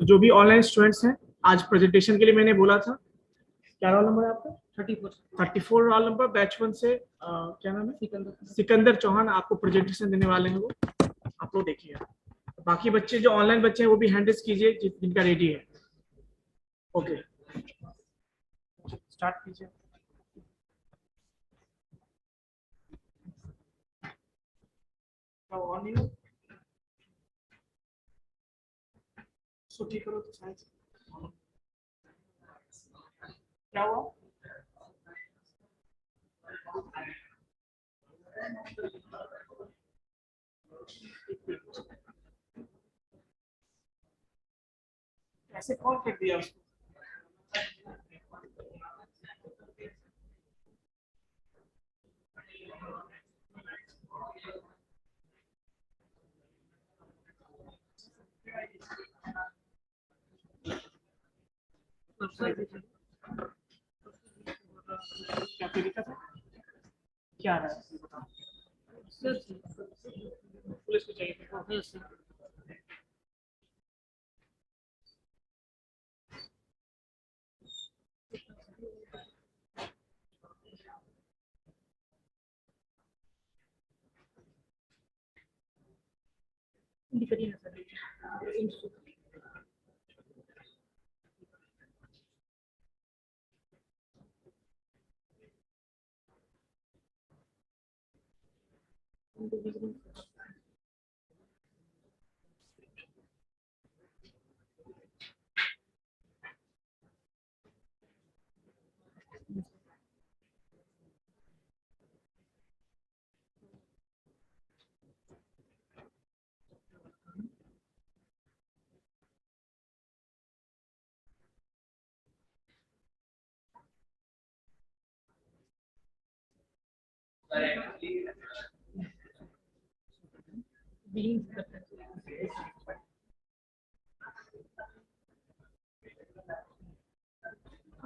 तो जो भी ऑनलाइन स्टूडेंट्स हैं, आज प्रेजेंटेशन के लिए मैंने बोला था, क्या रोल नंबर है आपका? 34 रोल नंबर, बैच 1 से क्या नाम है? सिकंदर चौहान आपको प्रेजेंटेशन देने वाले हैं, वो आप लोग देखिए। बाकी बच्चे जो ऑनलाइन बच्चे हैं वो भी हैंड रेज कीजिए जिनका रेडी है। ओके, स्टार्ट कीजिए। ऑन यू छुट्टी करो तो शायद क्या हुआ? ऐसे कॉल कर दिया उसको। क्या दिक्कत है? क्या रहा है बताओ। पुलिस को चाहिए।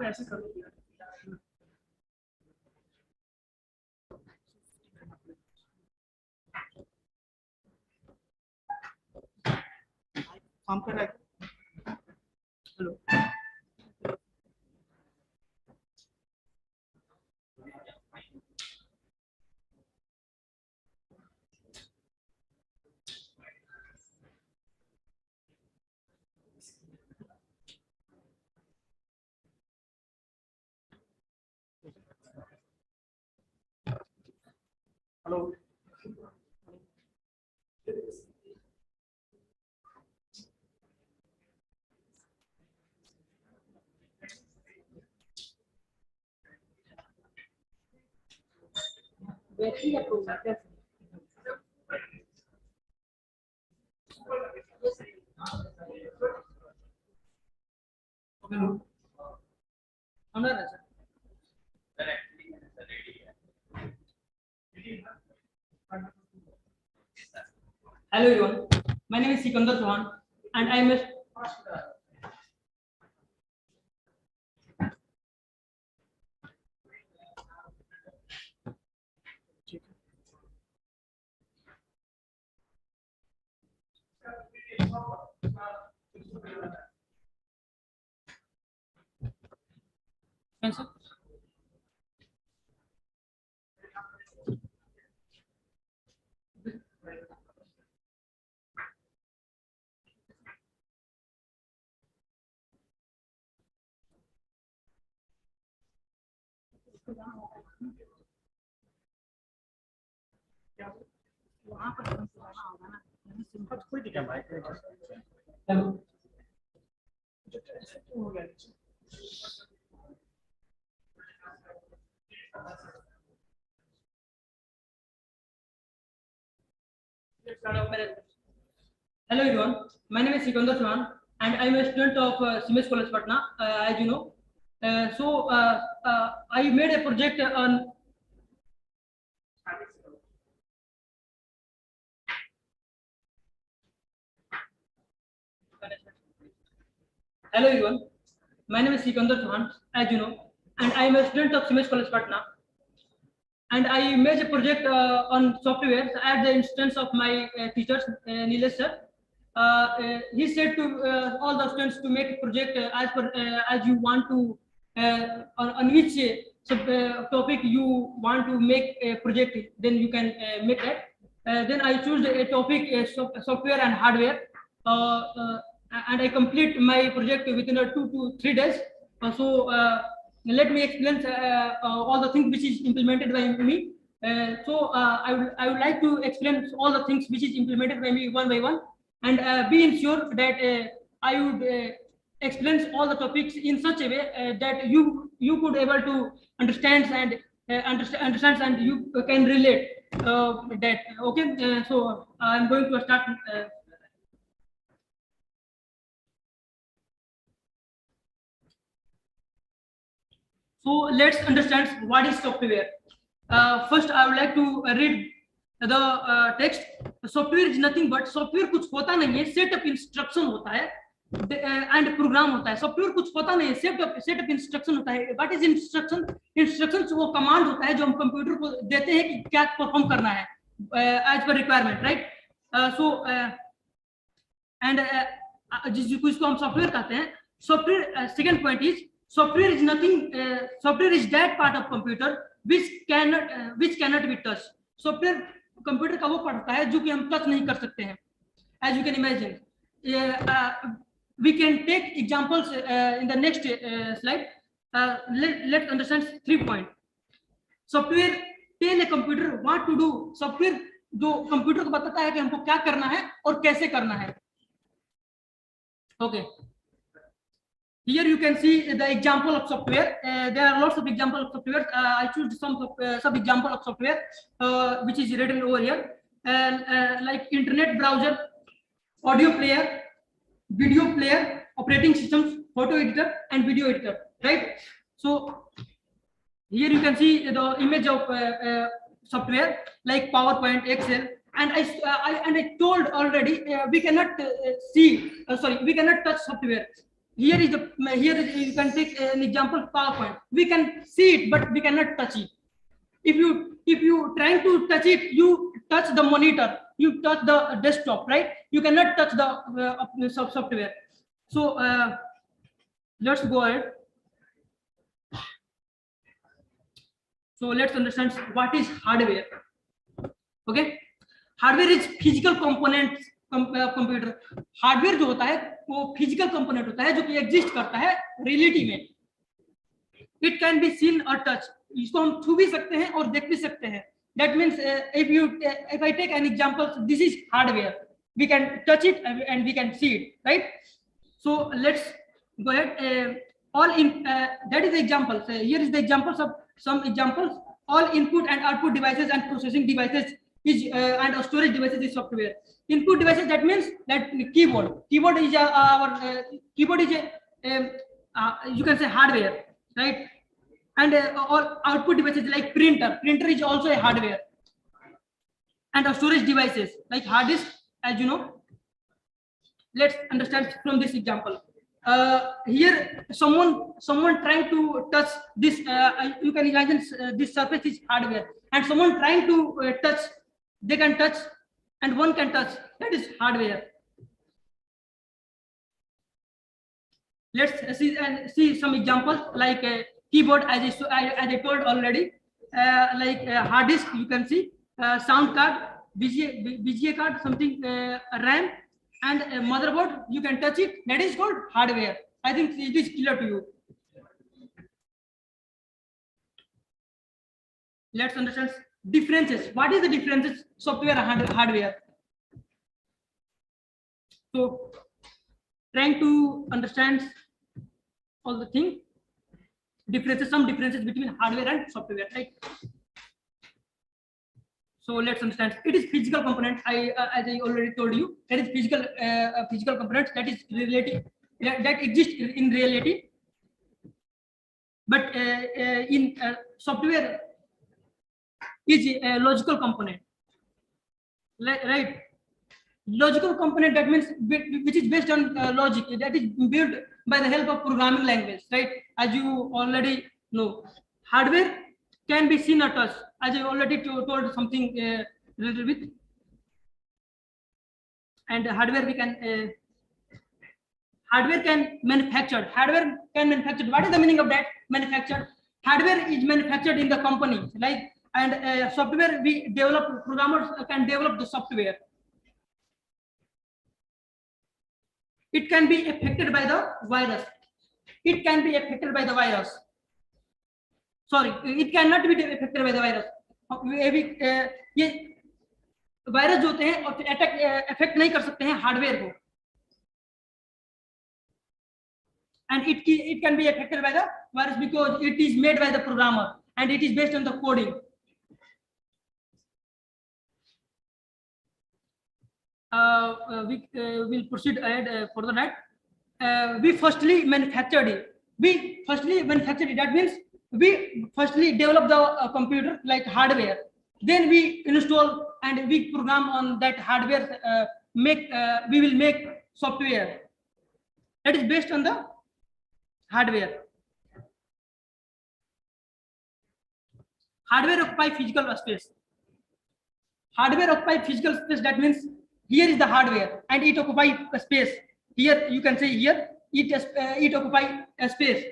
ऐसे करो। काम कर रहा है। Hello, hello. Hello everyone, my name is Sikandar Chauhan and I am a वहाँ पर होगा ना, कोई दिक्कत नहीं। Hello. हो गया। Hello everyone, my name is Sikandar Chauhan and I am a student of CIMAGE College Patna, as you know. I made a project on Hello everyone, my name is Sikandar Chauhan, as you know, and I am a student of CIMAGE College Patna. And I made a project on software at the instance of my teachers, Nilesh sir. he said to all the students to make a project as you want to on which topic you want to make a project, then you can make that. Then I choose a topic software and hardware, and I complete my project within 2 to 3 days. Let me explain all the things which is implemented by me. I would like to explain all the things which is implemented by me one by one, and be ensured that I would explain all the topics in such a way that you could able to understand and understands and you can relate that. Okay, so I'm going to start. So let's understand what is software. First, I would like to read the text. Software is nothing but software कुछ होता नहीं है, setup instruction होता है and programme होता है. Software कुछ होता नहीं है, सेटअप इंस्ट्रक्शन होता है. What is instruction? इंस्ट्रक्शंस वो कमांड होता है जो हम कंप्यूटर को देते हैं कि क्या परफॉर्म करना है एज पर रिक्वायरमेंट, राइट? जिसको हम सॉफ्टवेयर कहते हैं. Software, second point is software is nothing. Software is that part of computer which cannot be touched. Software computer का वो पढ़ता है जो कि हम टच नहीं कर सकते हैं. As you can imagine, we can take examples in the next slide. Let's understand 3 points. Software tell a computer what to do. Software जो कंप्यूटर को बताता है कि हमको क्या करना है और कैसे करना है. Okay. Here you can see the example of software. There are lots of examples of software. I choose some example of software which is written over here, like internet browser, audio player, video player, operating systems, photo editor, and video editor. Right. So here you can see the image of software like PowerPoint, Excel, and I told already we cannot we cannot touch software. Here you can take an example of PowerPoint. We can see it, but we cannot touch it. If you trying to touch it, you touch the monitor, you touch the desktop, right? You cannot touch the software. So let's go ahead. So let's understand what is hardware. Okay, hardware is physical components. Computer hardware जो होता है वो physical component होता है जो कि exist करता है रियलिटी में. इट कैन बी सीन और टच. इसको हम छू भी सकते हैं और देख भी सकते हैं. That means if I take an example, this is hardware. We can touch it and we can see it, right? So let's go ahead. That is the example. Here is the examples of some examples. All input and output devices and processing devices and storage devices is software. Input devices, that means that keyboard is our keyboard is you can say hardware, right? And all output devices like printer is also a hardware. And storage devices like hard disk, as you know. Let's understand from this example. Here someone trying to touch this, you can imagine this surface is hardware, and someone trying to touch, they can touch and one can touch, that is hardware. Let's see some examples like keyboard, as I told already, like hard disk, you can see sound card, BGA card, something RAM, and a motherboard, you can touch it, that is called hardware. I think it is clear to you. Let's understand differences. What is the differences software and hardware? So trying to understand all the thing, differences, some differences between hardware and software, right? So let's understand. It is physical component. As I already told you, that is physical components that is reality, that exist in reality. But in software is a logical component, right? Logical component, that means which is based on logic, that is built by the help of programming language, right? As you already know, hardware can be seen or touched, as I already told something little bit. and hardware we can hardware can manufactured. Hardware can manufactured. What is the meaning of that? Manufactured. Hardware is manufactured in the company, like, and software we develop. Programmers can develop the software. It can be affected by the virus. It can be affected by the virus. Sorry, it cannot be affected by the virus. ये virus जो होते हैं attack affect नहीं कर सकते हैं hardware को. And it can be affected by the virus because it is made by the programmer and it is based on the coding. We will proceed ahead further that we firstly manufactured it. That means we firstly develop the computer like hardware. Then we install and we program on that hardware. We will make software that is based on the hardware. Hardware occupy physical space. Hardware occupy physical space. That means here is the hardware and it occupy a space. Here you can say here it occupy a space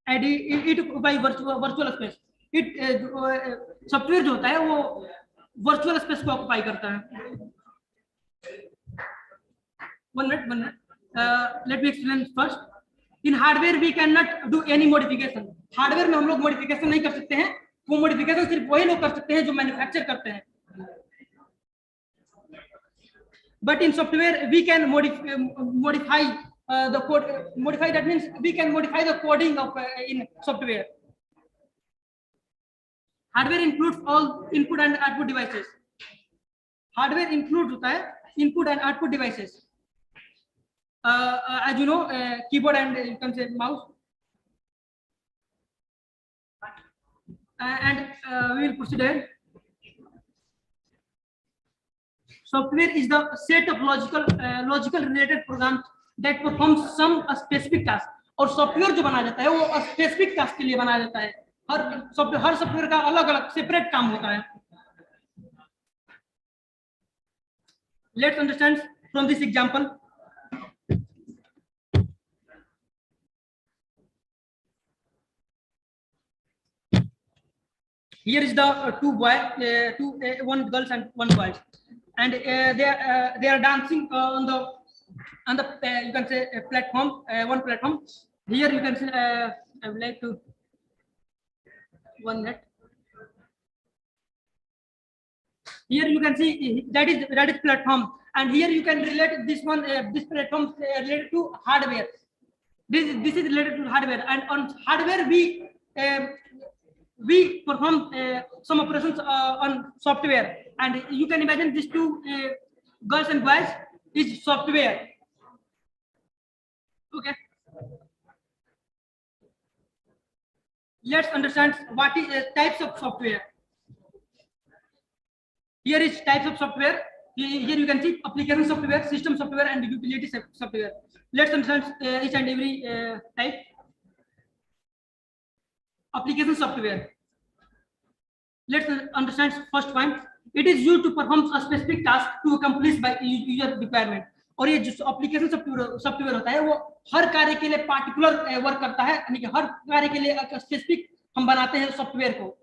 and it occupy virtual space. Software जो होता है वो virtual space को occupy करता है. One minute. Let me explain first. In hardware we cannot do any modification. Hardware में हम लोग modification नहीं कर सकते हैं. वो modification सिर्फ वही लोग कर सकते हैं जो manufacture करते हैं. But in software we can modify the code. Modify, that means we can modify the coding of in software. Hardware includes all input and output devices. Hardware includes होता है input and output devices. As you know, keyboard and you can say mouse. And we will proceed ahead. Software is the set of logical related programs that performs some specific task. और software जो बनाया जाता है वो specific task के लिए बनाया जाता है. हर सॉफ्टवेयर का अलग अलग सेपरेट काम होता है. Let's understand from this example. Here is the one girls and one boys, and they are dancing on the you can say platform, one platform. Here you can say I would like to 1 minute. Here you can see that is platform, and here you can relate this one this platform related to hardware. This is related to hardware, and on hardware we perform some operations on software, and you can imagine these two girls and boys is software. Okay, let's understand what is types of software. Here is types of software. Here you can see application software, system software, and utility software. Let's understand each and every type. Application software. Let's understand first point. It is used to perform a specific task to accomplish by user requirement. और ये जो application software होता है वो हर कार्य के लिए particular work करता है, यानी कि हर कार्य के लिए specific हम बनाते हैं सॉफ्टवेयर को.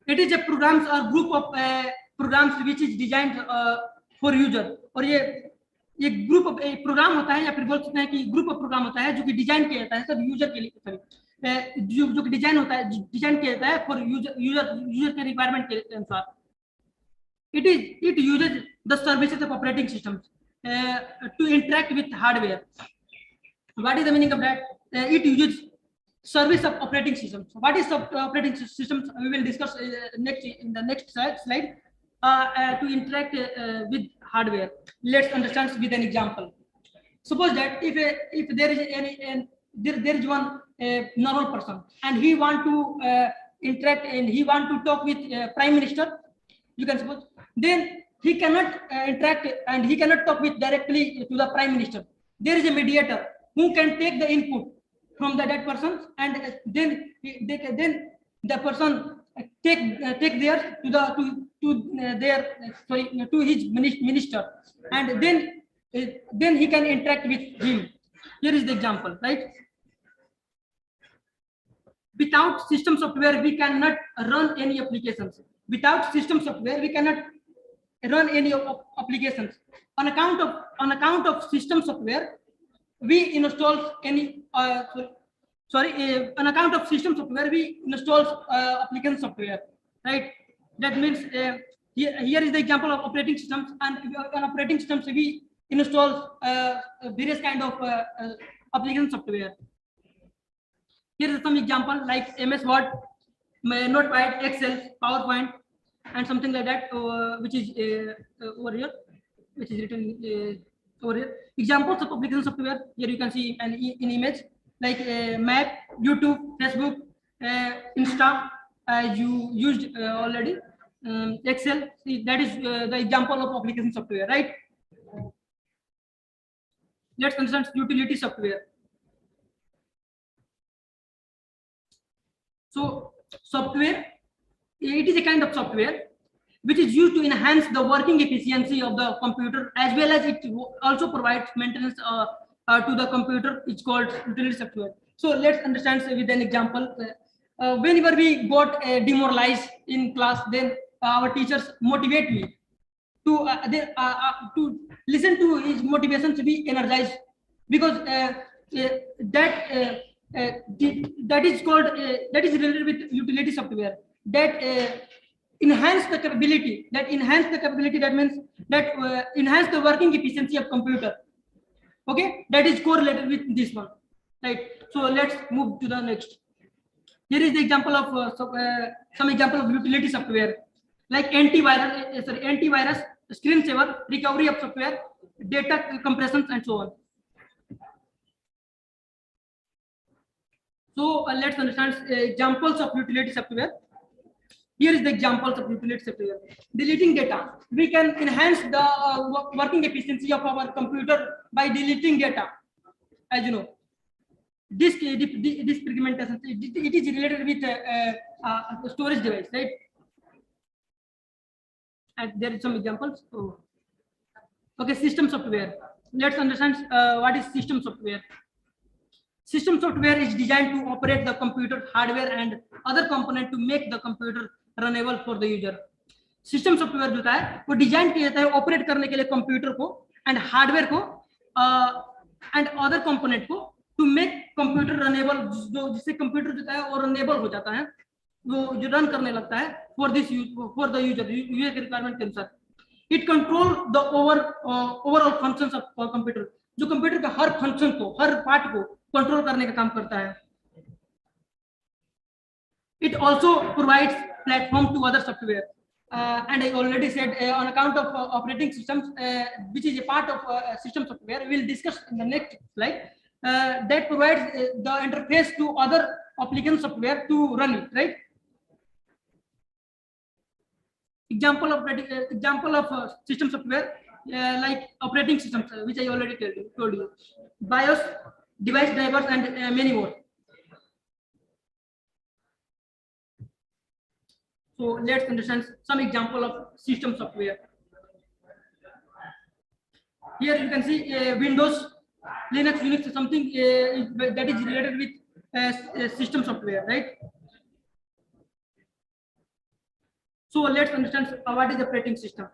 It is a programs or group of programs which is designed for user. और ये ग्रुप ऑफ प्रोग्राम होता है या फिर बोल सकते हैं कि ग्रुप ऑफ प्रोग्राम होता है जो कि डिजाइन किया जाता है सब यूजर के लिए, जो कि डिजाइन होता है डिजाइन किया जाता है फॉर यूजर के रिक्वायरमेंट के अनुसार. It uses the services of operating systems to interact with hardware. What is the meaning of that? It uses service of operating systems. What is operating systems? We will discuss in the next slide. To interact with hardware. Let's understand with an example. Suppose that if there is there is one normal person and he want to interact and he want to talk with prime minister, you can suppose, then he cannot interact and he cannot talk with directly to the prime minister. There is a mediator who can take the input from that person, and then the person take there to the their sorry to his minister, and then he can interact with him. Here is the example, right? Without system software we cannot run any applications. Without system software we cannot run any applications. On account of system software we install any on account of system software we install application software, right? That means here is the example of operating systems, and on operating systems we install various kind of application software. Here is some example like MS Word, Notepad, Excel, PowerPoint, and something like that, which is over here, which is written over here. Examples of application software. Here you can see an image like Map, YouTube, Facebook, Insta, as you used already. Excel. See, that is the example of application software, right? Let's consider utility software. So software, it is a kind of software which is used to enhance the working efficiency of the computer, as well as it also provides maintenance to the computer. It's called utility software. So let's understand with an example. Whenever we got demoralized in class, then our teachers motivate me to listen to his motivation to be energized, because that is called that is related with utility software, that enhance the capability. That means that enhance the working efficiency of computer. Okay, that is correlated with this one, right? So let's move to the next. Here is the example of some example of utility software like antivirus, screensaver, recovery of software, data compressions, and so on. So let's understand examples of utility software. Here is the examples of utility software. Deleting data. We can enhance the working efficiency of our computer by deleting data. As you know, disk fragmentation, it is related with storage device, right? And there is some examples. Okay, system software. Let's understand what is system software. System software is designed to operate the computer hardware and other component to make the computer runnable for the user. System software जो है वो design किया जाता है operate करने के लिए computer को एंड हार्डवेयर को एंड अदर कंपोनेंट को टू मेक कंप्यूटर रनेबल, जिससे कंप्यूटर जो है वो रनेबल हो जाता है, वो जो रन करने लगता है फॉर द यूजर के रिक्वायरमेंट के अनुसार. It control the overall functions of computer, जो कंप्यूटर के हर फंक्शन को, हर पार्ट को कंट्रोल करने का काम करता है. It also provides platform to other software, and I already said on account of operating systems, which is a part of system software. We will discuss in the next slide. That provides the interface to other application software to run it, right? Example of system software like operating systems, which I already told you. BIOS, device drivers, and many more. So let's understand some example of system software. Here you can see Windows, Linux, Unix, something that is related with system software, right? So let's understand what is operating system.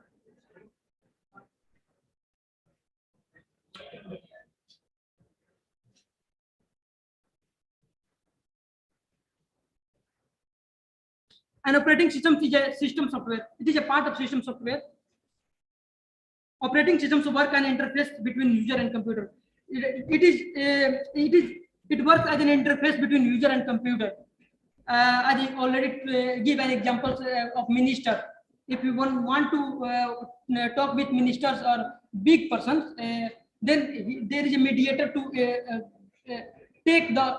An operating system is a system software. It is a part of system software. Operating systems work an interface between user and computer. It works as an interface between user and computer. I already give an example of minister. If you want to talk with ministers or big persons, then there is a mediator to take the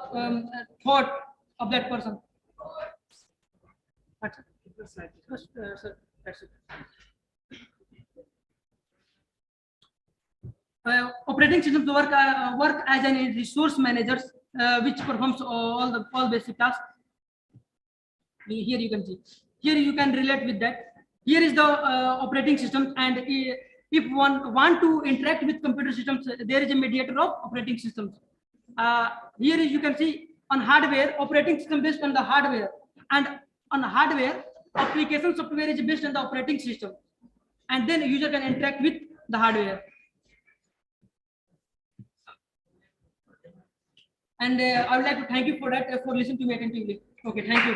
thought of that person. Sir, that's it. Operating systems work as an resource managers, which performs all basic tasks. here you can see, here you can relate with that. Here is the operating system, and if one want to interact with computer systems, there is a mediator of operating systems. Here you can see on hardware, operating system based on the hardware, and on hardware, application software is based on the operating system, and then user can interact with the hardware. And I would like to thank you for that, for listening to me attentively. Okay, thank you.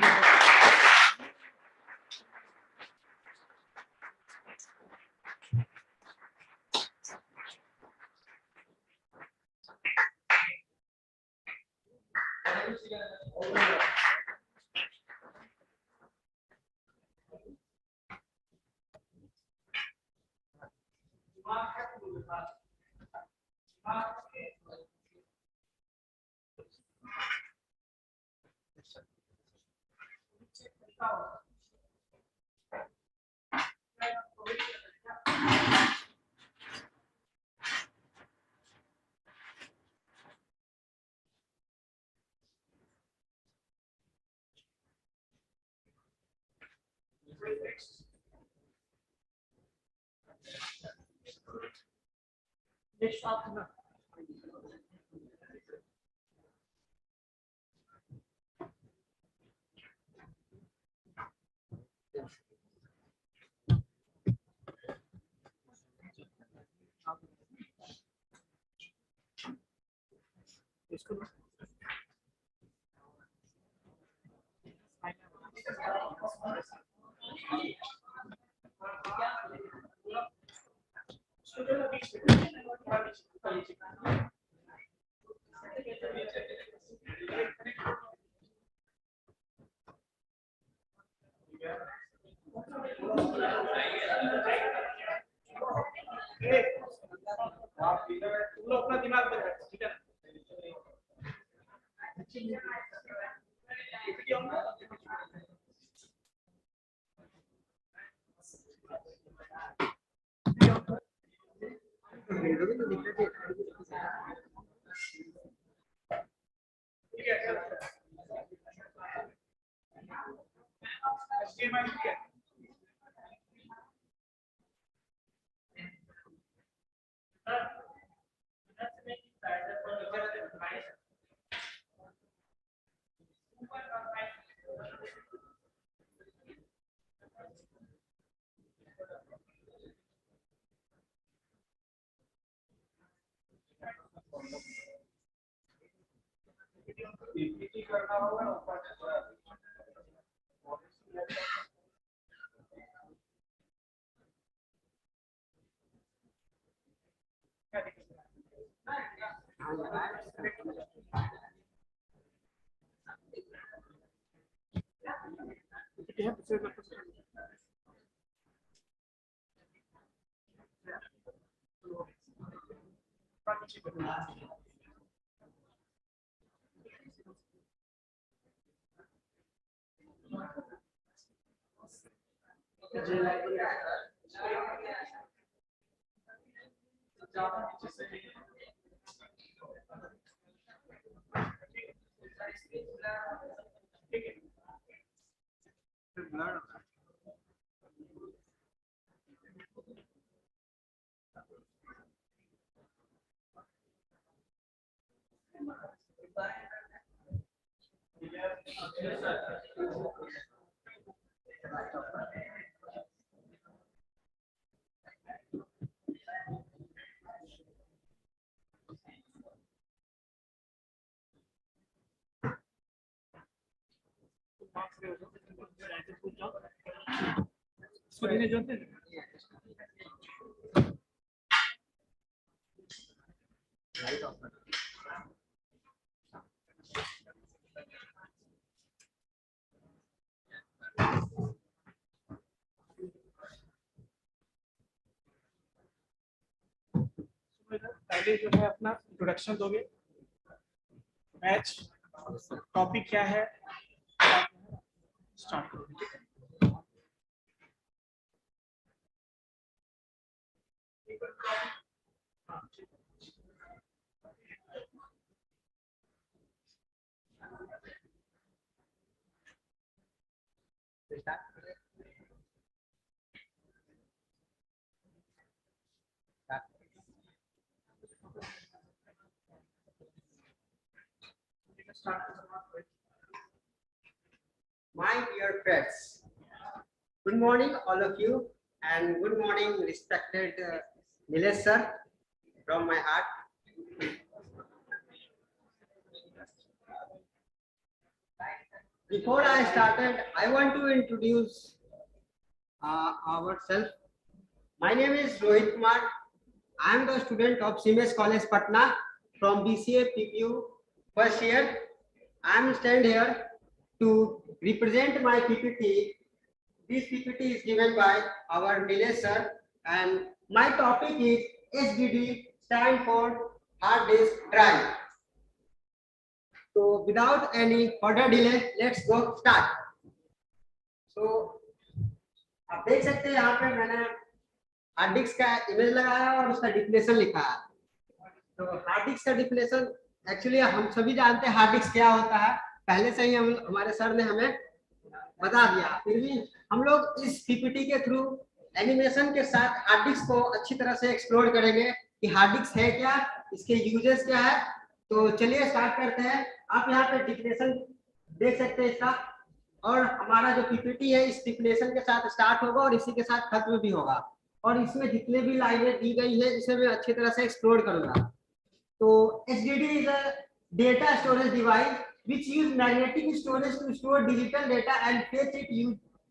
पहले जो है अपना introduction दोगे, batch topic क्या है, start करोगे। My dear friends, good morning all of you, and good morning respected Nilesh sir from my heart. Before I started, I want to introduce ourselves. My name is Rohit Kumar. I am the student of CIMAGE College, Patna from BCA PPU first year. I am stand here to represent my PPT. This PPT is given by our Nilesh sir, and my topic is HDD, stand for hard disk drive. So without any further delay, let's go start. So आप देख सकते हैं यहाँ पे मैंने hard disk का image लगाया और उसका डिफिनेशन लिखा है। तो हार्ड डिस्क का डिफिनेशन एक्चुअली हम सभी जानते हैं हार्ड डिस्क क्या होता है, पहले से ही हमारे सर ने हमें बता दिया। फिर भी हम लोग इस पीपीटी के थ्रू एनिमेशन के साथ हार्ड डिस्क को अच्छी तरह से एक्सप्लोर करेंगे कि हार्ड डिस्क है क्या, इसके यूजेस क्या है। तो चलिए स्टार्ट करते हैं। आप यहाँ पे डिफिनेशन देख सकते हैं इसका, और हमारा जो पीपीटी है इस डिफिनेशन के साथ स्टार्ट होगा और इसी के साथ खत्म भी होगा, और इसमें जितने भी लाइनें दी गई है इसे मैं अच्छी तरह से एक्सप्लोर करूंगा। तो HDD is a data storage device which use magnetic storage to store digital data and fetch it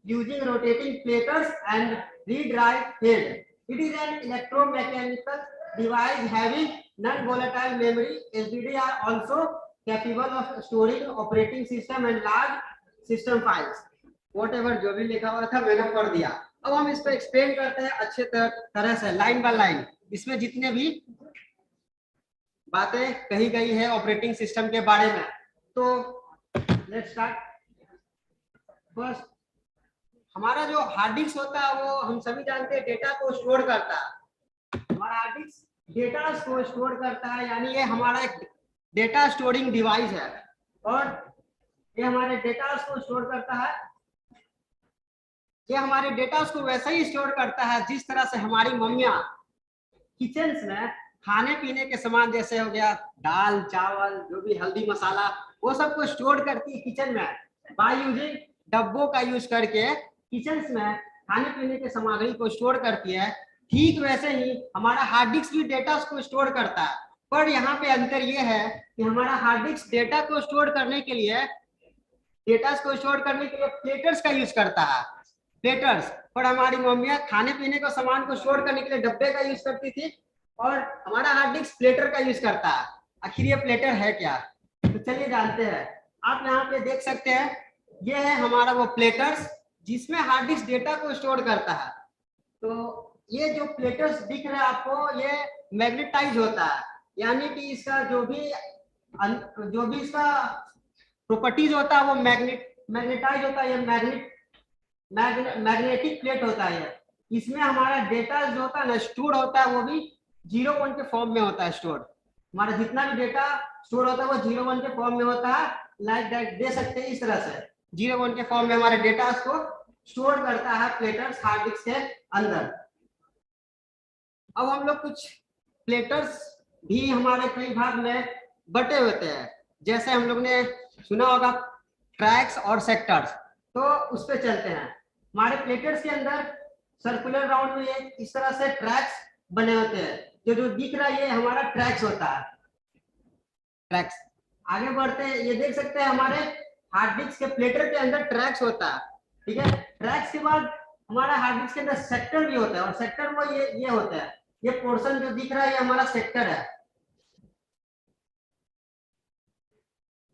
using rotating platers and read write head. It is an electromechanical device having non-volatile memory. HDD are also capable of storing operating system and large system files. Whatever जो भी लिखा हुआ था मैंने पढ़ दिया। अब हम इसको एक्सप्लेन करते हैं अच्छे तरह से, लाइन बाय लाइन। इसमें जितने भी बातें कही गई है ऑपरेटिंग सिस्टम के बारे में। तो लेट्स स्टार्ट। फर्स्ट, हमारा जो हार्ड डिस्क होता है वो हम सभी जानते हैं डेटा को स्टोर करता है। हमारा हार्ड डिस्क डेटा को स्टोर करता है, यानी ये हमारा एक डेटा स्टोरिंग डिवाइस है, और ये हमारे डेटा को स्टोर करता है। ये हमारे डेटा को वैसा ही स्टोर करता है जिस तरह से हमारी मम्मियां किचन में खाने पीने के सामान, जैसे हो गया दाल चावल, जो भी हल्दी मसाला, वो सब को स्टोर करती है किचन में बाय यूजिंग डब्बों का यूज करके किचन में खाने पीने के सामग्री को स्टोर करती है। ठीक वैसे ही हमारा हार्ड डिस्क भी डेटा को स्टोर करता है, पर यहाँ पे अंतर ये है कि हमारा हार्ड डिस्क डेटा को स्टोर करने के लिए प्लेटर्स का यूज करता है, प्लेटर्स। पर हमारी मम्मियां खाने पीने के सामान को स्टोर करने के लिए डब्बे का यूज करती थी, और हमारा हार्ड डिस्क प्लेटर का यूज करता है। आखिर ये प्लेटर है क्या, तो चलिए जानते हैं। आप यहाँ पे देख सकते हैं, ये है हमारा वो प्लेटर्स जिसमें हार्ड डिस्क डेटा को स्टोर करता है। तो ये जो प्लेटर्स दिख रहा है आपको, ये मैग्नेटाइज होता है, यानी कि इसका जो भी इसका प्रॉपर्टीज होता है वो मैग्नेटाइज होता है। ये मैग्नेटिक प्लेट होता है। इसमें हमारा डेटा जो होता है ना स्टोर होता है, वो भी 0-1 के फॉर्म में होता है स्टोर। हमारा जितना भी डेटा स्टोर होता है वो 0-1 के फॉर्म में होता है। लाइक दैट दे सकते हैं, इस तरह से 0-1 के फॉर्म में हमारे डेटा को स्टोर करता है प्लेटर्स हार्ड डिस्क के अंदर। अब हम लोग कुछ प्लेटर्स भी हमारे कई भाग में बटे होते हैं, जैसे हम लोग ने सुना होगा ट्रैक्स और सेक्टर्स। तो उस पर चलते हैं। हमारे प्लेटर्स के अंदर सर्कुलर राउंड में इस तरह से ट्रैक्स बने होते हैं। जो दिख रहा है ये हमारा ट्रैक्स होता है, ट्रैक्स। आगे बढ़ते हैं, ये देख सकते हैं हमारे हार्ड डिस्क के प्लेटर के अंदर ट्रैक्स होता है, ठीक है। ट्रैक्स के बाद हमारा हार्ड डिस्क के अंदर सेक्टर भी होता है, और सेक्टर वो ये होता है, ये पोर्शन जो दिख रहा है ये हमारा सेक्टर है।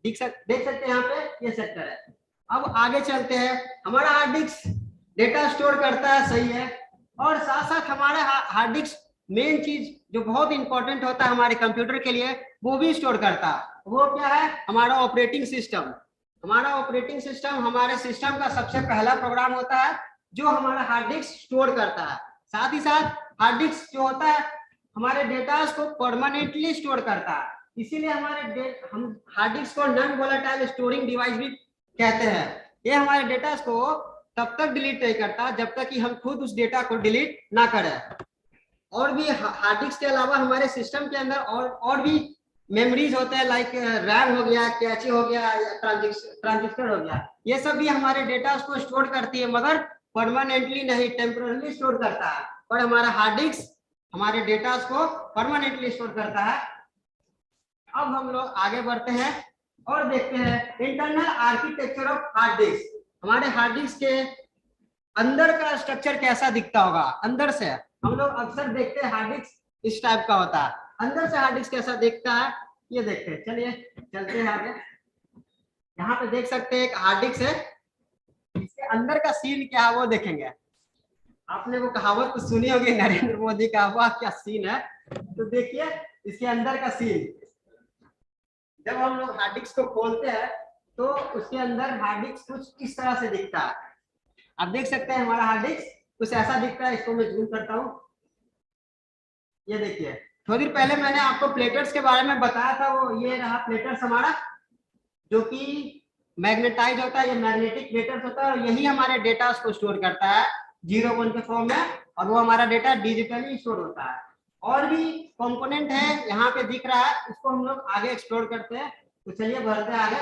देख सकते हैं यहाँ पे ये सेक्टर है। अब आगे चलते हैं। हमारा हार्ड डिस्क डेटा स्टोर करता है, सही है, और साथ साथ हमारा हार्ड डिस्क मेन चीज जो बहुत इंपॉर्टेंट होता है हमारे कंप्यूटर के लिए, वो भी स्टोर करता है। वो क्या है, हमारा ऑपरेटिंग सिस्टम। हमारा ऑपरेटिंग सिस्टम हमारे सिस्टम का सबसे पहला प्रोग्राम होता है जो हमारा हार्ड डिस्क स्टोर करता है। साथ ही साथ हार्ड डिस्क जो होता है हमारे डेटा को परमानेंटली स्टोर करता है, इसीलिए हम हार्ड डिस्क को नॉन वोलेटाइल स्टोरिंग डिवाइस भी कहते हैं। ये हमारे डेटा को तब तक डिलीट नहीं करता जब तक कि हम खुद उस डेटा को डिलीट ना करें। और भी हार्ड डिस्क के अलावा हमारे सिस्टम के अंदर और भी मेमोरीज होते हैं, लाइक रैम हो गया, कैचे हो गया, ट्रांजिस्टर हो गया, ये सब भी हमारे डेटा को स्टोर करती है, मगर परमानेंटली नहीं, टेम्पररी स्टोर करता है। और हमारा हार्ड डिस्क हमारे डेटा को परमानेंटली स्टोर करता है। अब हम लोग आगे बढ़ते हैं और देखते हैं internal architecture of hard disk. हमारे हार्ड डिस्क के अंदर का स्ट्रक्चर कैसा दिखता होगा। अंदर से हम लोग अक्सर देखते हैं हार्ड डिस्क इस टाइप का होता है। अंदर से हार्ड डिस्क कैसा दिखता है ये देखते हैं। चलिए चलते हैं आगे। यहाँ पे देख सकते हैं एक हार्ड डिस्क है, इसके अंदर का सीन क्या है वो देखेंगे। आपने वो कहावत तो सुनी होगी नरेंद्र मोदी का, वाह क्या सीन है। तो देखिए इसके अंदर का सीन, जब हम लोग हार्ड डिस्क को खोलते हैं तो उसके अंदर हार्ड डिस्क कुछ इस तरह से दिखता है। आप देख सकते हैं हमारा हार्ड डिस्क कुछ ऐसा दिखता है। इसको मैं जूम करता हूँ, ये देखिए। थोड़ी देर पहले मैंने आपको प्लेटर्स के बारे में बताया था, वो ये रहा प्लेटर्स हमारा, जो कि मैग्नेटाइज होता है, ये मैग्नेटिक प्लेटर्स होता है और यही हमारे डेटा को स्टोर करता है 0-1 के फॉर्म में, और वो हमारा डेटा डिजिटली स्टोर होता है। और भी कंपोनेंट है यहाँ पे दिख रहा है, इसको हम लोग आगे एक्सप्लोर करते हैं। तो चलिए बढ़ते हैं आगे।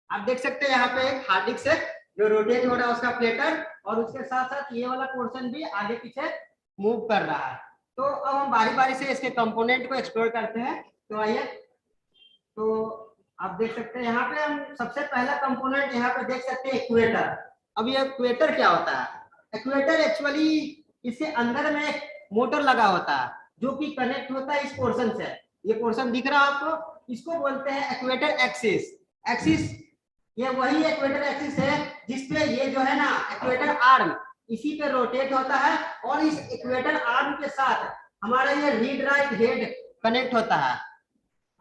आप देख सकते हैं यहाँ पे एक हार्ड डिस्क है जो रोटेट हो रहा है उसका प्लेटर, और उसके साथ साथ ये वाला पोर्शन भी आगे पीछे मूव कर रहा है। तो अब हम बारी बारी से इसके कंपोनेंट को एक्सप्लोर करते हैं। तो आइए, तो आप देख सकते हैं यहाँ पे हम सबसे पहला कंपोनेंट यहाँ पे देख सकते हैं इक्वेटर। अब ये इक्वेटर क्या होता है? इक्वेटर एक्चुअली इसके अंदर में एक मोटर लगा होता है जो कि कनेक्ट होता है इस पोर्शन से। ये पोर्शन दिख रहा है आपको, इसको बोलते हैं इक्वेटर एक्सिस। एक्सिस ये वही इक्वेटर एक्सिस है जिसपे ये जो है ना इक्वेटर आर्म इसी पे रोटेट होता है, और इस इक्वेटर आर्म के साथ हमारा ये रीड राइट हेड कनेक्ट होता है।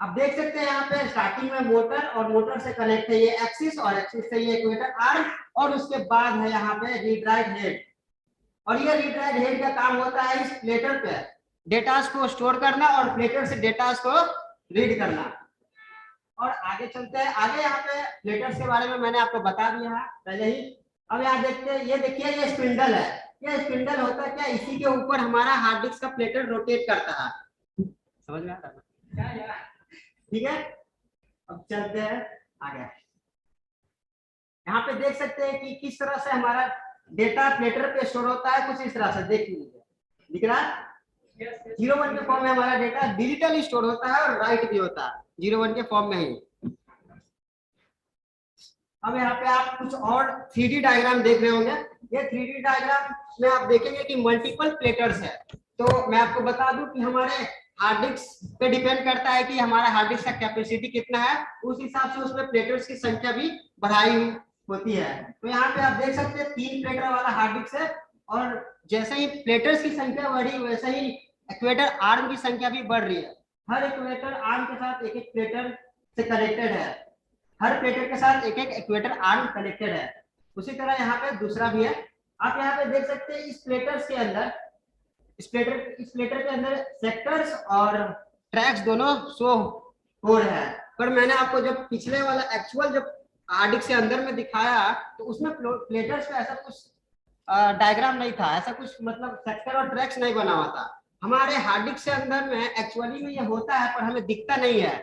आप देख सकते हैं यहाँ पे स्टार्टिंग में मोटर, और मोटर से कनेक्ट है ये एक्सिस, और एक्सिस से ये इक्वेटर आर्म, और उसके बाद है यहाँ पे रीड राइट हेड। और ये रीड राइट हेड का काम होता है इस प्लेटर पे डेटा को स्टोर करना और प्लेटर से डेटा को रीड करना। और आगे चलते हैं। आगे यहाँ पे प्लेटर्स के बारे में मैंने आपको बता दिया है पहले ही। अब यहाँ देखते हैं, ये देखिए ये स्पिंडल है। ये स्पिंडल होता है क्या, इसी के ऊपर हमारा हार्ड डिस्क का प्लेटर रोटेट करता है। समझ में आता है? ठीक है, अब चलते हैं आगे। यहाँ पे देख सकते हैं कि किस तरह से हमारा डेटा प्लेटर पे स्टोर होता है। कुछ इस तरह से देख लीजिए, दिख रहा है 0-1 के फॉर्म में हमारा डेटा डिजिटली स्टोर होता है और राइट भी होता है 0-1 के फॉर्म में ही। अब यहाँ पे आप कुछ और 3D डायग्राम देख रहे होंगे। ये 3D डायग्राम में आप देखेंगे कि मल्टीपल प्लेटर्स है। तो मैं आपको बता दूं कि हमारे हार्ड डिस्क पे डिपेंड करता है कि हमारा हार्ड डिस्क का कैपेसिटी कितना है, उस हिसाब से उसमें प्लेटर्स की संख्या भी बढ़ाई होती है। तो यहाँ पे आप देख सकते हैं 3 प्लेटर वाला हार्ड डिस्क है, और जैसे ही प्लेटर्स की संख्या बढ़ी वैसे ही इक्वेटर आर्म की संख्या भी बढ़ रही है। हर इक्वेटर आर्म के साथ एक एक प्लेटर से कनेक्टेड है, हर प्लेटर के साथ एक एक इक्वेटर आर्म कनेक्टेड है। उसी तरह यहाँ पे दूसरा भी है। आप यहाँ पे देख सकते हैं इस प्लेटर्स के अंदर, इस प्लेटर के अंदर सेक्टर्स और ट्रैक्स दोनों शो हो रहे हैं। पर मैंने आपको जब पिछले वाला एक्चुअल जब हार्ड डिस्क के अंदर में दिखाया तो उसमें प्लेटर्स का ऐसा कुछ डायग्राम नहीं था, ऐसा कुछ मतलब सेक्टर और ट्रैक्स नहीं बना हुआ था। हमारे हार्ड डिस्क के अंदर में एक्चुअली में ये होता है पर हमें दिखता नहीं है।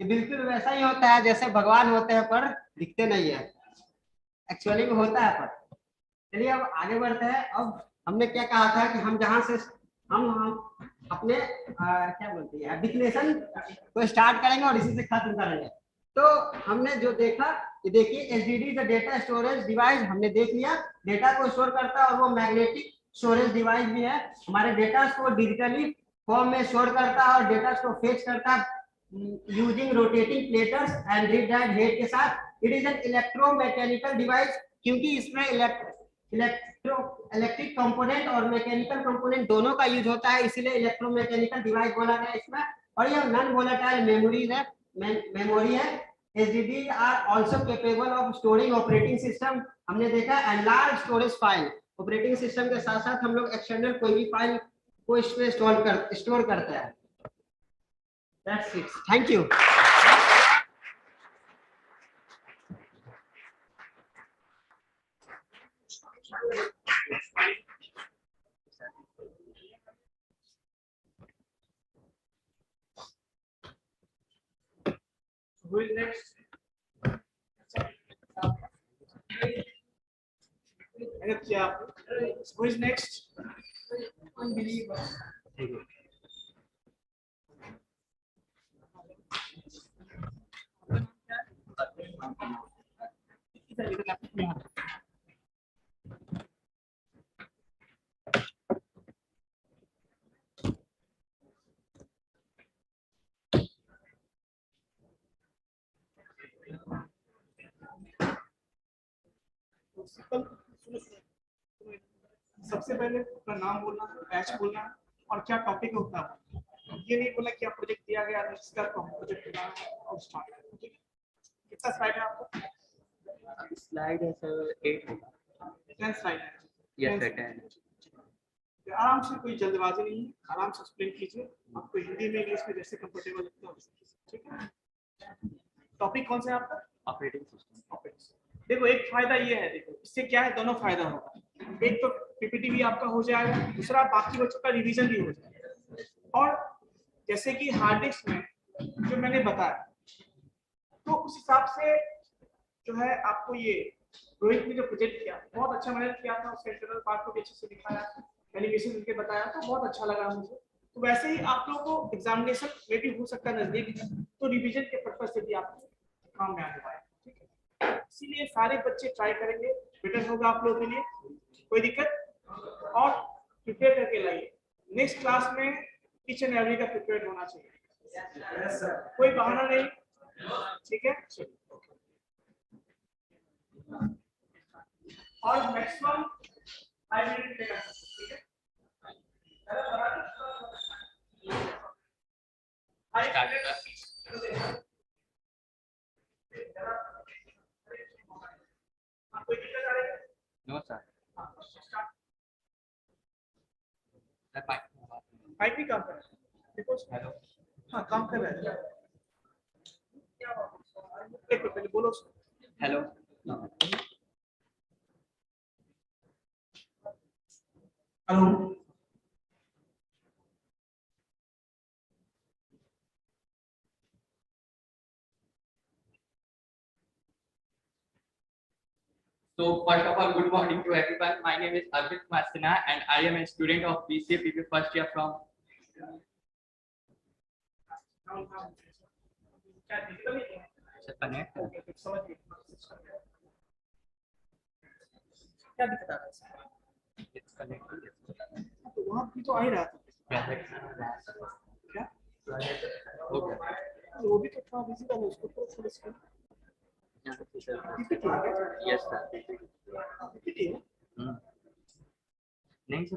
ये बिल्कुल वैसा ही होता है जैसे भगवान होते हैं पर दिखते नहीं है, एक्चुअली में होता है पर। चलिए अब आगे बढ़ते हैं। अब हमने क्या कहा था कि हम जहां से हम अपने क्या बोलते हैं डिफिनेशन को स्टार्ट करेंगे और इसी से खत्म करेंगे। तो हमने जो देखा, ये देखिए HDD the data storage device हमने देख लिया, डेटा को स्टोर करता है और वो मैग्नेटिक स्टोरेज डिवाइस भी है। हमारे डेटा को डिजिटली फॉर्म में स्टोर करता है और डेटा को फेच करता है using rotating platters and read write head के साथ। It is an electromechanical device, क्योंकि इसमें इलेक्ट्रिक कंपोनेंट और मैकेनिकल कंपोनेंट दोनों का यूज होता है, इसीलिए इलेक्ट्रोमैकेनिकल डिवाइस बोला गया इसमें। और ये नॉन वोलेटाइल मेमोरी है। HDD are also capable of storing operating system, हमने देखा and large storage file. Operating system के साथ साथ हम लोग एक्सटर्नल कोई भी फाइल को इसमें स्टोर करते हैं। That's it, thank you. Who is next? Who is next? सबसे पहले अपना नाम बोलना, बैच बोलना और क्या टॉपिक होता है। ये नहीं बोला क्या प्रोजेक्ट दिया गया है, इसका प्रोजेक्ट बनाना और स्टार्ट करना। ठीक है, कितना स्लाइड है आपको? स्लाइड है सर 8। 10 स्लाइड है। Yes sir 10। आराम से, कोई जल्दबाजी नहीं है, आराम से एक्सप्लेन कीजिए। आपको हिंदी में इंग्लिश में जैसे कंफर्टेबल लगता है वैसे कीजिए। ठीक है, टॉपिक कौन सा है आपका? Operating system. देखो एक फायदा ये है, देखो इससे क्या है, दोनों फायदा होगा। एक तो पीपीटी भी आपका हो जाएगा, दूसरा बाकी बच्चों का रिवीजन भी हो जाएगा। और जैसे कि हार्ड डिस्क में जो मैंने बताया, तो उस हिसाब से जो है आपको ये रोहित ने जो प्रोजेक्ट किया बहुत अच्छा मेहनत किया था, उसके इंटरनल पार्ट को भी अच्छे से दिखाया, एनिमेशन करके बताया, तो बहुत अच्छा लगा मुझे। तो वैसे ही आप लोगों को एग्जामिनेशन में भी हो सकता है नजदीक, तो रिवीजन के पर्पज से भी आपको काम में आने वाला है। ठीक है, इसीलिए सारे बच्चे ट्राई करेंगे, बेटर होगा आप लोगों के लिए, कोई दिक्कत। और प्रिपेयर करके लाइए, नेक्स्ट क्लास में ईच एंड एवरी का प्रिपेयर होना चाहिए, कोई बहाना नहीं। ठीक है, और मैक्सिमम 5 मिनट लेगा। ठीक है, कोई दिक्कत आ रही है? No sir. माइक भी काम कर रहा है, देखो। हेलो। हाँ काम कर रहा है। एक पहले बोलो। Hello. Hello. So first of all, good morning to everyone. My name is Aryabhata University and I am a student of BCA PBA first year from. क्या दिक्कत आ रहा है? तो वहाँ भी तो आ ही रहा था। क्या? वो भी तो थोड़ा बिजी था, उसको थोड़ा सा यस सर। नहीं सर,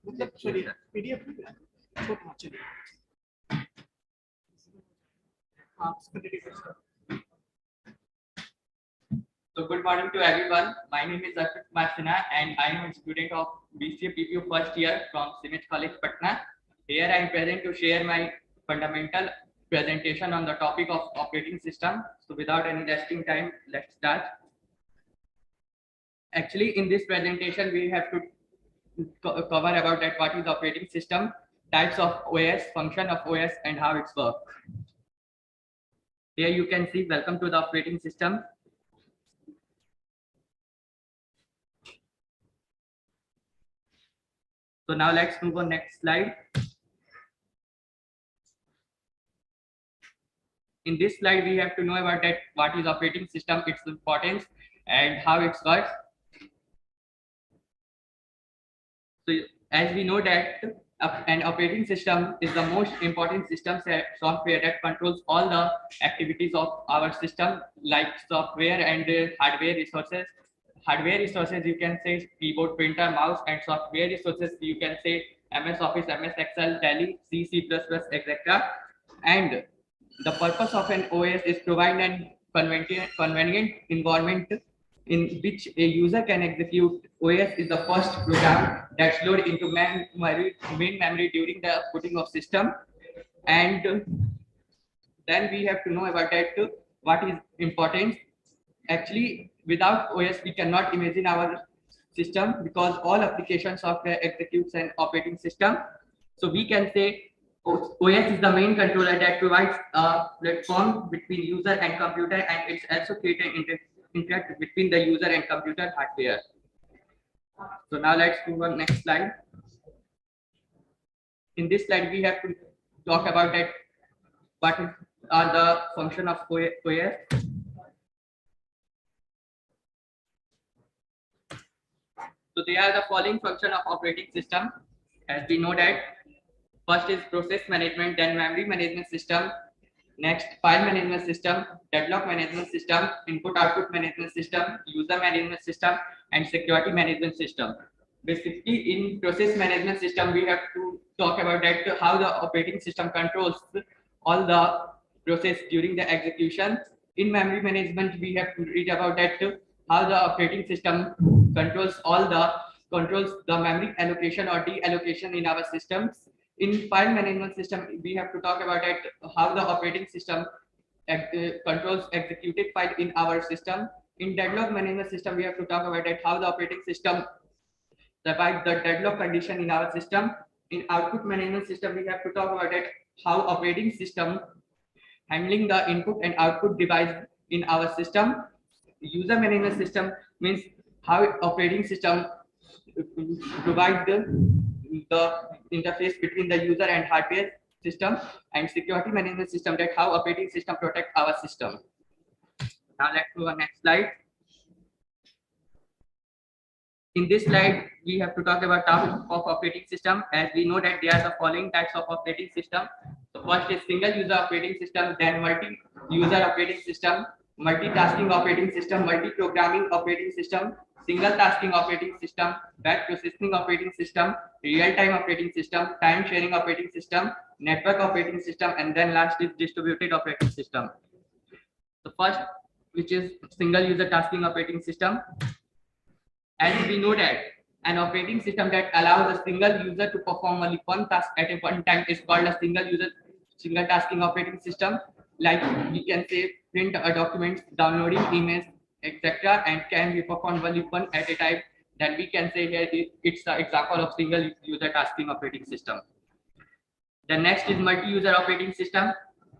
मतलब चलिए पीडीएफ छोटा चलिए। So good morning to everyone. My name is Aryabhata University and I am a student of BCA PBA first year from CIMAGE College, Patna. Here I am present to share my fundamental presentation on the topic of operating system. So without any wasting time, let's start. Actually, in this presentation, we have to cover about that what is operating system, types of OS, function of OS, and how it's work. Here you can see welcome to the operating system. So now let's move on next slide. In this slide, we have to know about that what is operating system, its importance, and how it works. So as we know that an operating system is the most important system software that controls all the activities of our system, like software and hardware resources. Hardware resources you can say keyboard, printer, mouse, and software resources you can say MS Office, MS Excel, Tally, C, C++, etc. And the purpose of an OS is provide an convenient environment in which a user can execute. OS is the first program that's loaded into main memory during the booting of system. And then we have to know about that what is important. Actually, without OS, we cannot imagine our system because all application software executes an operating system. So we can say OS is the main controller that provides a platform between user and computer, and it's also creating interact between the user and computer hardware. So now let's move on next slide. In this slide, we have to talk about that what are the function of OS. So they are the following function of operating system. As we know that first is process management, then memory management system, next file management system, deadlock management system, input output management system, user management system, and security management system. Basically, in process management system, we have to talk about that how the operating system controls all the process during the execution. In memory management, we have to read about that how the operating system controls the memory allocation or deallocation in our systems. In file management system, we have to talk about that how the operating system controls executed file in our system. In deadlock management system, we have to talk about that how the operating system survives the deadlock condition in our system. In output management system, we have to talk about that how operating system handling the input and output device in our system. User management system means how operating system provide the interface between the user and hardware system. And security management system, that how operating system protect our system. Now let's go on next slide. In this slide, we have to talk about types of operating system. As we know that there are the following types of operating system. So first is single user operating system, then multi-user operating system, multitasking operating system, multi-programming operating system, single tasking operating system, batch processing operating system, real-time operating system, time sharing operating system, network operating system, and then last is distributed operating system. The first, which is single user tasking operating system. As we know that an operating system that allows a single user to perform only one task at a one time is called a single tasking operating system. Like we can say print a document, downloading emails, etc., and can be performed only one at a time. Then we can say here it's the example of single user tasking operating system. The next is multi-user operating system.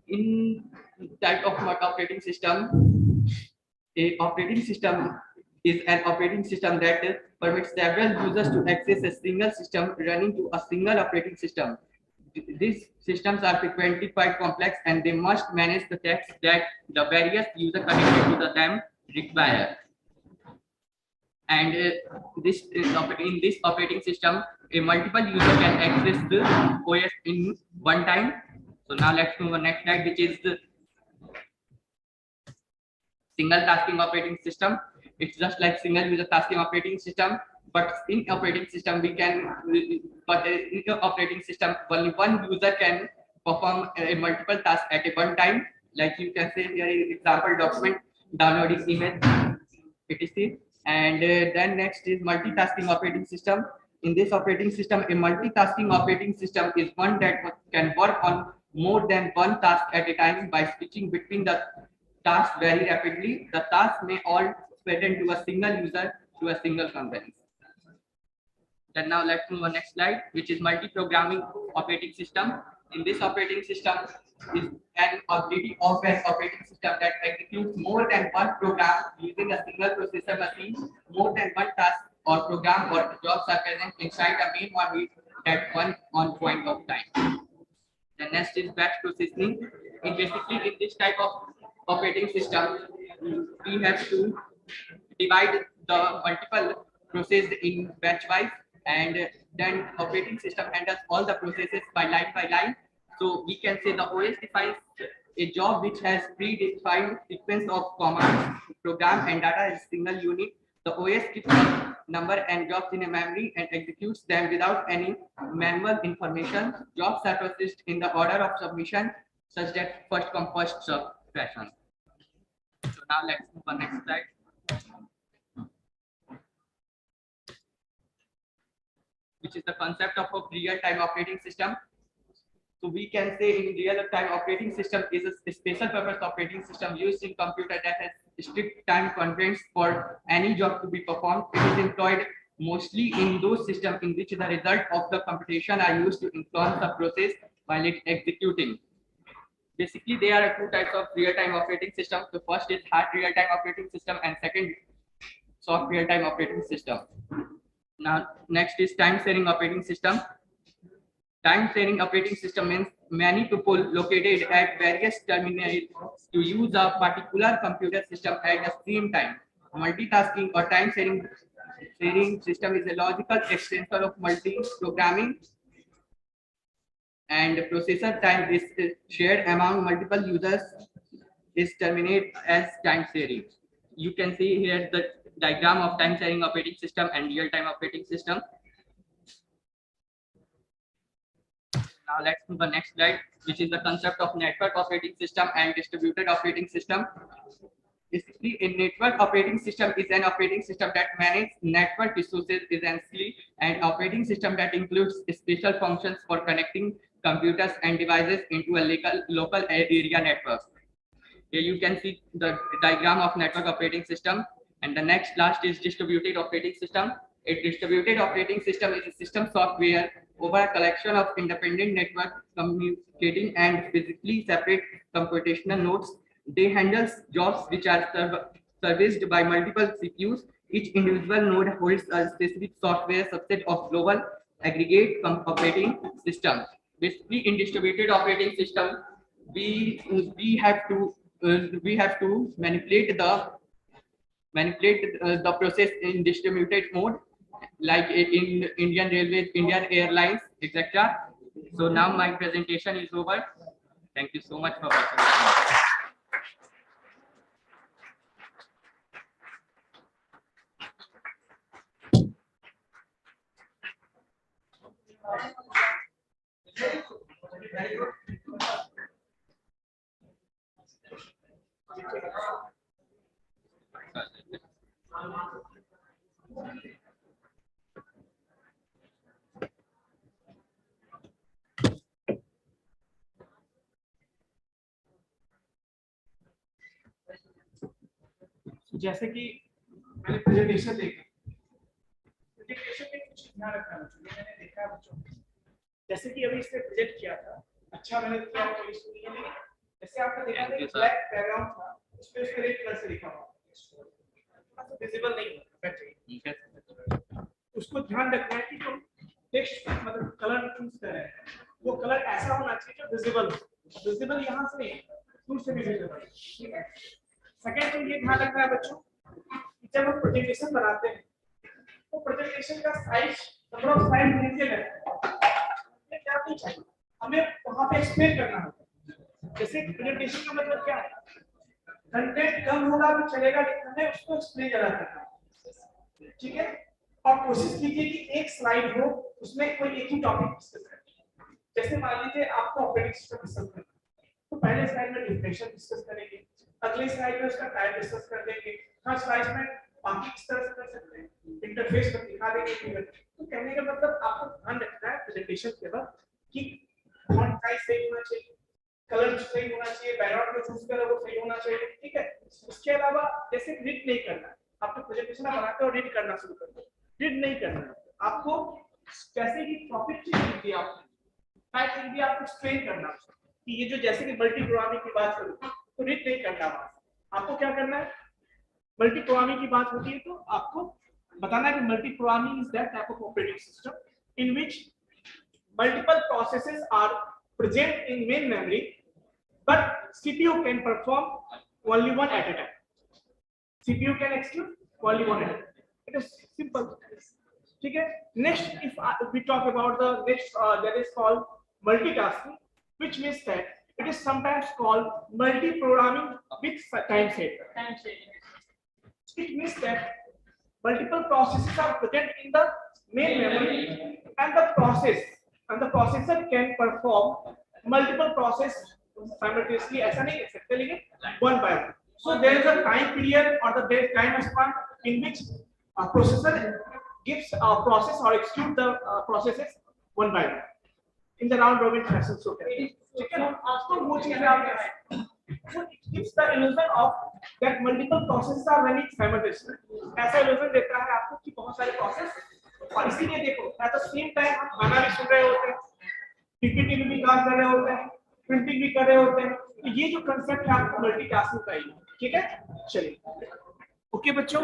In type of operating system, a operating system is an operating system that permits several users to access a single system running to a single operating system. These systems are frequently quite complex, and they must manage the tasks that the various users connected to them require. And in this operating system, a multiple user can access the OS in one time. So now let's move on next slide, which is the single tasking operating system. It's just like single user tasking operating system, but in operating system only one user can perform a multiple task at a one time. Like you can say here is example document, downloading email, etc. And then next is multitasking operating system. In this operating system, a multitasking operating system is one that can work on more than one task at a time by switching between the tasks very rapidly. The tasks may all spread into a single user through a single company. Then now let's move on next slide, which is multi-programming operating system. In this operating system is an ability of an operating system that executes more than one program using a single processor machine. More than one task or program or jobs are present inside the main one at one point of time. The next is batch processing. Basically, in this type of operating system, we have to divide the multiple processes in batch wise, and then operating system handles all the processes by line. So we can say the OS defines a job which has predefined sequence of commands, program, and data as a single unit. The OS keeps a number and jobs in a memory and executes them without any manual information. Jobs are processed in the order of submission, such that first come first serve fashion. So now let's move on next slide. Which is the concept of a real-time operating system. So we can say in real-time operating system is a special purpose operating system used in computer that has strict time constraints for any job to be performed. It is employed mostly in those systems in which the result of the computation are used to influence the process while it executing. Basically, there are two types of real-time operating systems. The first is hard real-time operating system, and second, soft real-time operating system. Now, next is time-sharing operating system. Time-sharing operating system means many people located at various terminals to use a particular computer system at the same time. Multitasking or time-sharing system is a logical extension of multi-programming, and processor time is shared among multiple users is terminated as time sharing. You can see here the diagram of time sharing operating system and real-time operating system. Now let's move to the next slide, which is the concept of network operating system and distributed operating system. Basically, a network operating system is an operating system that manages network resources essentially, and operating system that includes special functions for connecting computers and devices into a local area network. Here you can see the diagram of network operating system, and the last is distributed operating system. A distributed operating system is a system software over a collection of independent networks communicating and physically separate computational nodes. They handle jobs which are serviced by multiple CPUs. Each individual node holds a specific software subset of global aggregate operating system. Basically, in distributed operating system, we have to manipulate the process in distributed mode, like in Indian Railways, Indian Airlines, etc. So now my presentation is over. Thank you so much for watching. जैसे कि मैंने presentation देखा, presentation में कुछ ध्यान रखना बच्चों, मैंने देखा बच्चों, जैसे कि अभी इसने प्रेजेंट किया था, अच्छा मैंने किया कोई इशू नहीं है, लेकिन जैसे आपने देखा था ब्लैक बैकग्राउंड था, उस पे उसके रेड कलर से लिखा हुआ थोड़ा सा विजिबल नहीं होता, उसको ध्यान रखना है कि जो टेक्स्ट मतलब कलर चूज कर रहे हैं वो कलर ऐसा होना चाहिए जो विजिबल हो। विजिबल यहाँ से नहीं, दूर से भी विजिबल, ठीक है। सेकंड चीज ये ध्यान रखना है बच्चों, जब हम प्रेजेंटेशन बनाते हैं तो प्रेजेंटेशन का size, number of slide limited है, ये क्या नहीं चाहिए, हमें वहां पे एक्सप्लेन करना होगा। जैसे प्रेजेंटेशन का मतलब क्या है, कंटेंट कम होगा तो चलेगा, लेकिन हमें उसको एक्सप्लेन ज्यादा करना है, ठीक है। और कोशिश कीजिए कि एक स्लाइड हो उसमें कोई एक ही टॉपिक डिस्कस करें। जैसे मान लीजिए आपको ऑपरेटिंग सिस्टम डिस्कस करना है, तो पहले स्लाइड में डिफिनेशन डिस्कस करेंगे, अगले स्लाइड में उसका टाइप डिस्कस कर देंगे, थर्ड स्लाइड में बाकी किस तरह से कर सकते हैं, इंटरफेस पर दिखा देंगे। तो कहने का मतलब आपको ध्यान रखना है प्रेजेंटेशन के बाद कि फॉन्ट साइज सही होना चाहिए, कलर सही होना चाहिए, बैकग्राउंड जो चूज करें वो सही होना चाहिए, ठीक है। उसके अलावा जैसे रीड नहीं करना, आप तो प्रेजेंटेशन बनाते हो रीड करना शुरू कर दो, रीड नहीं करना है आपको। जैसे कि टॉपिक लिख दिया आपने, टाइप लिख दिया, आपको एक्सप्लेन करना कि ये जो जैसे कि मल्टी प्रोग्रामिंग की बात करूं तो रीड नहीं करना, आपको क्या करना है, मल्टी प्रोग्रामिंग की बात होती है तो आपको बताना है कि multi programming is that type of operating system in which multiple processes are present in main memory, but CPU can perform only one at a time. CPU can execute only one at a time. It is simple. Okay. Next, if we talk about the next, that is called multitasking, which means that it is sometimes called multi-programming with time saving. It means that multiple processes are present in the main memory, and the processor can perform multiple process simultaneously. ऐसा नहीं कर सकते, लेकिन one by one. So there is a time period or the time span in which a processor gives a process or execute the processes one by one in the round robin fashion. So आपको वो चीजें आप so it gives the illusion of that multiple processes are running simultaneously. ऐसा illusion देता है आपको कि बहुत सारे process और इसीलिए देखो एट द सेम टाइम हम खाना भी सुन रहे होते हैं, पीपीटी में भी काम कर रहे होते हैं, प्रिंटिंग भी कर रहे होते हैं, तो ये जो कंसेप्ट है आपको मल्टीटास्किंग का ही है। ठीक है, चलिए ओके बच्चों।